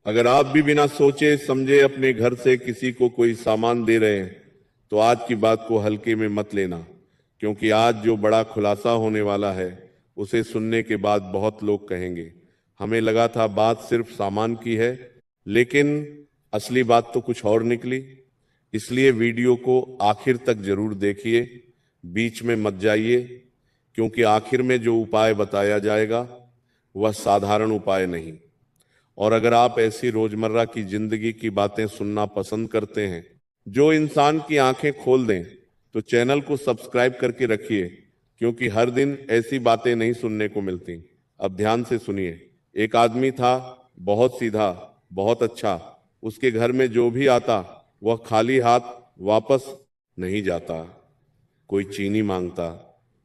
अगर आप भी बिना सोचे समझे अपने घर से किसी को कोई सामान दे रहे हैं तो आज की बात को हल्के में मत लेना, क्योंकि आज जो बड़ा खुलासा होने वाला है उसे सुनने के बाद बहुत लोग कहेंगे हमें लगा था बात सिर्फ सामान की है, लेकिन असली बात तो कुछ और निकली। इसलिए वीडियो को आखिर तक जरूर देखिए, बीच में मत जाइए, क्योंकि आखिर में जो उपाय बताया जाएगा वह साधारण उपाय नहीं। और अगर आप ऐसी रोजमर्रा की जिंदगी की बातें सुनना पसंद करते हैं जो इंसान की आंखें खोल दें, तो चैनल को सब्सक्राइब करके रखिए, क्योंकि हर दिन ऐसी बातें नहीं सुनने को मिलती। अब ध्यान से सुनिए। एक आदमी था, बहुत सीधा, बहुत अच्छा। उसके घर में जो भी आता वह खाली हाथ वापस नहीं जाता। कोई चीनी मांगता,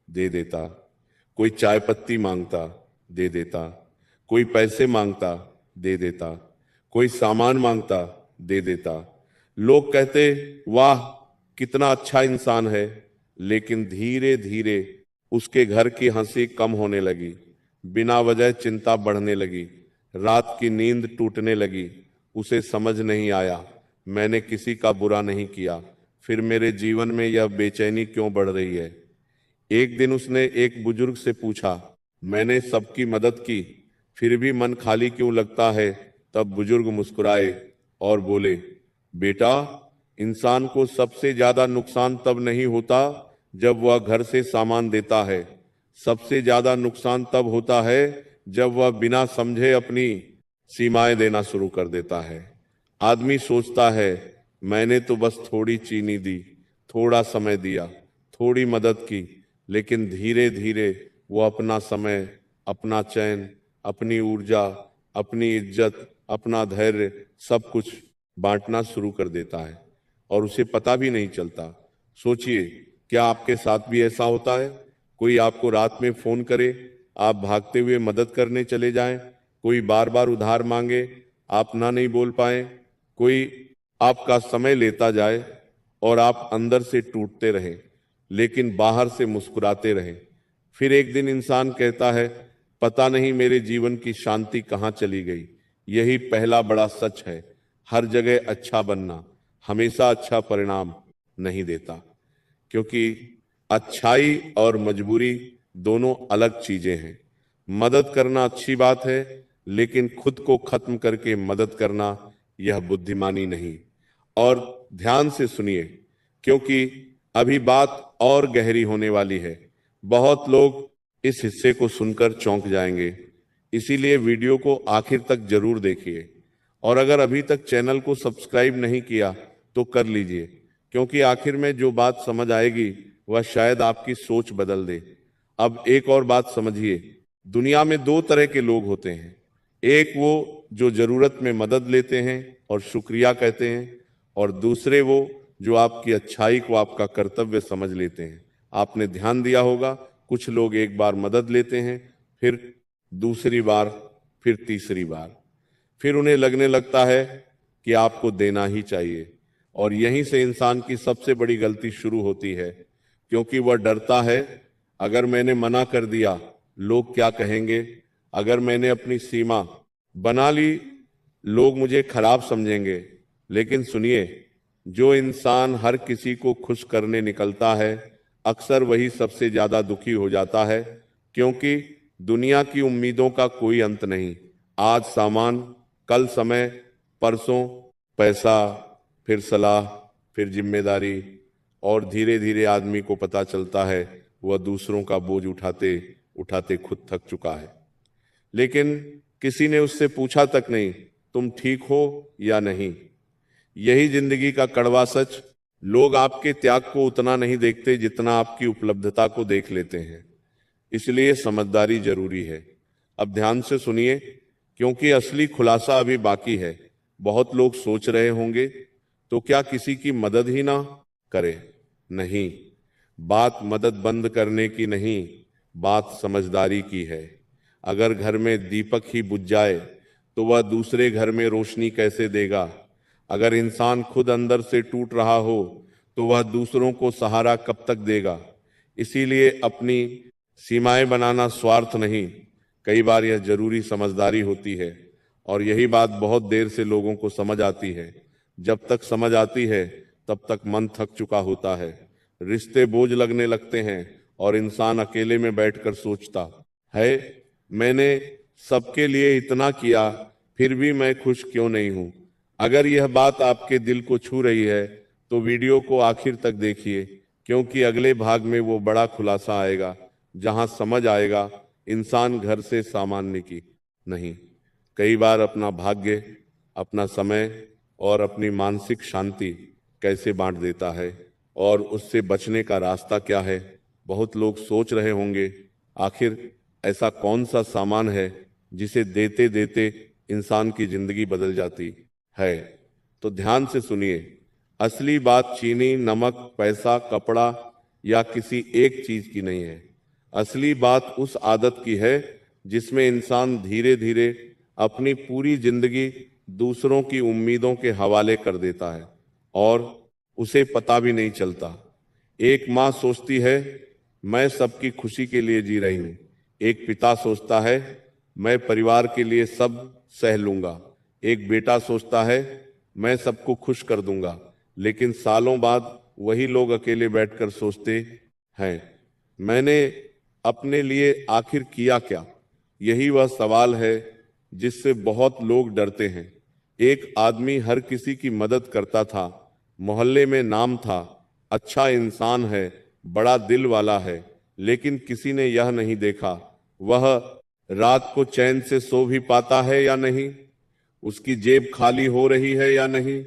दे देता। कोई चाय पत्ती मांगता, दे देता। कोई पैसे मांगता, दे देता। कोई सामान मांगता, दे देता। लोग कहते वाह कितना अच्छा इंसान है, लेकिन धीरे धीरे उसके घर की हंसी कम होने लगी, बिना वजह चिंता बढ़ने लगी, रात की नींद टूटने लगी। उसे समझ नहीं आया मैंने किसी का बुरा नहीं किया, फिर मेरे जीवन में यह बेचैनी क्यों बढ़ रही है। एक दिन उसने एक बुजुर्ग से पूछा, मैंने सबकी मदद की, फिर भी मन खाली क्यों लगता है। तब बुजुर्ग मुस्कुराए और बोले, बेटा, इंसान को सबसे ज्यादा नुकसान तब नहीं होता जब वह घर से सामान देता है। सबसे ज्यादा नुकसान तब होता है जब वह बिना समझे अपनी सीमाएं देना शुरू कर देता है। आदमी सोचता है मैंने तो बस थोड़ी चीनी दी, थोड़ा समय दिया, थोड़ी मदद की, लेकिन धीरे धीरे वो अपना समय, अपना चैन, अपनी ऊर्जा, अपनी इज्जत, अपना धैर्य सब कुछ बांटना शुरू कर देता है और उसे पता भी नहीं चलता। सोचिए, क्या आपके साथ भी ऐसा होता है? कोई आपको रात में फोन करे, आप भागते हुए मदद करने चले जाएं। कोई बार बार उधार मांगे, आप ना नहीं बोल पाए। कोई आपका समय लेता जाए और आप अंदर से टूटते रहें, लेकिन बाहर से मुस्कुराते रहें। फिर एक दिन इंसान कहता है, पता नहीं मेरे जीवन की शांति कहाँ चली गई। यही पहला बड़ा सच है। हर जगह अच्छा बनना हमेशा अच्छा परिणाम नहीं देता, क्योंकि अच्छाई और मजबूरी दोनों अलग चीजें हैं। मदद करना अच्छी बात है, लेकिन खुद को खत्म करके मदद करना यह बुद्धिमानी नहीं। और ध्यान से सुनिए, क्योंकि अभी बात और गहरी होने वाली है। बहुत लोग इस हिस्से को सुनकर चौंक जाएंगे, इसीलिए वीडियो को आखिर तक जरूर देखिए। और अगर अभी तक चैनल को सब्सक्राइब नहीं किया तो कर लीजिए, क्योंकि आखिर में जो बात समझ आएगी वह शायद आपकी सोच बदल दे। अब एक और बात समझिए, दुनिया में दो तरह के लोग होते हैं। एक वो जो जरूरत में मदद लेते हैं और शुक्रिया कहते हैं, और दूसरे वो जो आपकी अच्छाई को आपका कर्तव्य समझ लेते हैं। आपने ध्यान दिया होगा, कुछ लोग एक बार मदद लेते हैं, फिर दूसरी बार, फिर तीसरी बार, फिर उन्हें लगने लगता है कि आपको देना ही चाहिए। और यहीं से इंसान की सबसे बड़ी गलती शुरू होती है, क्योंकि वह डरता है, अगर मैंने मना कर दिया लोग क्या कहेंगे, अगर मैंने अपनी सीमा बना ली लोग मुझे खराब समझेंगे। लेकिन सुनिए, जो इंसान हर किसी को खुश करने निकलता है अक्सर वही सबसे ज्यादा दुखी हो जाता है, क्योंकि दुनिया की उम्मीदों का कोई अंत नहीं। आज सामान, कल समय, परसों पैसा, फिर सलाह, फिर जिम्मेदारी, और धीरे धीरे आदमी को पता चलता है वह दूसरों का बोझ उठाते उठाते खुद थक चुका है। लेकिन किसी ने उससे पूछा तक नहीं, तुम ठीक हो या नहीं। यही जिंदगी का कड़वा सच। लोग आपके त्याग को उतना नहीं देखते जितना आपकी उपलब्धता को देख लेते हैं। इसलिए समझदारी जरूरी है। अब ध्यान से सुनिए, क्योंकि असली खुलासा अभी बाकी है। बहुत लोग सोच रहे होंगे, तो क्या किसी की मदद ही ना करें? नहीं, बात मदद बंद करने की नहीं, बात समझदारी की है। अगर घर में दीपक ही बुझ जाए तो वह दूसरे घर में रोशनी कैसे देगा। अगर इंसान खुद अंदर से टूट रहा हो तो वह दूसरों को सहारा कब तक देगा। इसीलिए अपनी सीमाएं बनाना स्वार्थ नहीं, कई बार यह जरूरी समझदारी होती है। और यही बात बहुत देर से लोगों को समझ आती है। जब तक समझ आती है तब तक मन थक चुका होता है, रिश्ते बोझ लगने लगते हैं और इंसान अकेले में बैठकर सोचता है, मैंने सबके लिए इतना किया, फिर भी मैं खुश क्यों नहीं हूं। अगर यह बात आपके दिल को छू रही है तो वीडियो को आखिर तक देखिए, क्योंकि अगले भाग में वो बड़ा खुलासा आएगा जहां समझ आएगा इंसान घर से सामान्य की नहीं, कई बार अपना भाग्य, अपना समय और अपनी मानसिक शांति कैसे बांट देता है और उससे बचने का रास्ता क्या है। बहुत लोग सोच रहे होंगे, आखिर ऐसा कौन सा सामान है जिसे देते देते इंसान की जिंदगी बदल जाती है। तो ध्यान से सुनिए, असली बात चीनी, नमक, पैसा, कपड़ा या किसी एक चीज की नहीं है। असली बात उस आदत की है जिसमें इंसान धीरे धीरे अपनी पूरी जिंदगी दूसरों की उम्मीदों के हवाले कर देता है और उसे पता भी नहीं चलता। एक माँ सोचती है, मैं सबकी खुशी के लिए जी रही हूं। एक पिता सोचता है, मैं परिवार के लिए सब सह लूंगा। एक बेटा सोचता है, मैं सबको खुश कर दूंगा। लेकिन सालों बाद वही लोग अकेले बैठकर सोचते हैं, मैंने अपने लिए आखिर किया क्या। यही वह सवाल है जिससे बहुत लोग डरते हैं। एक आदमी हर किसी की मदद करता था, मोहल्ले में नाम था, अच्छा इंसान है, बड़ा दिल वाला है, लेकिन किसी ने यह नहीं देखा वह रात को चैन से सो भी पाता है या नहीं, उसकी जेब खाली हो रही है या नहीं,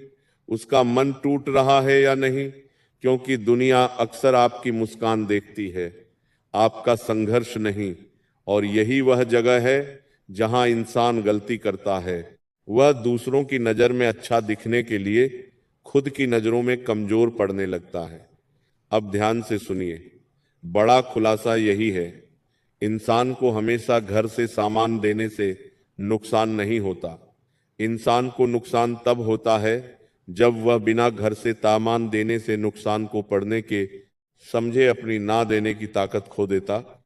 उसका मन टूट रहा है या नहीं। क्योंकि दुनिया अक्सर आपकी मुस्कान देखती है, आपका संघर्ष नहीं। और यही वह जगह है जहां इंसान गलती करता है। वह दूसरों की नजर में अच्छा दिखने के लिए खुद की नजरों में कमजोर पड़ने लगता है। अब ध्यान से सुनिए, बड़ा खुलासा यही है, इंसान को हमेशा घर से सामान देने से नुकसान नहीं होता। इंसान को नुकसान तब होता है जब वह बिना घर से सामान देने से नुकसान को पड़ने के समझे अपनी ना देने की ताकत खो देता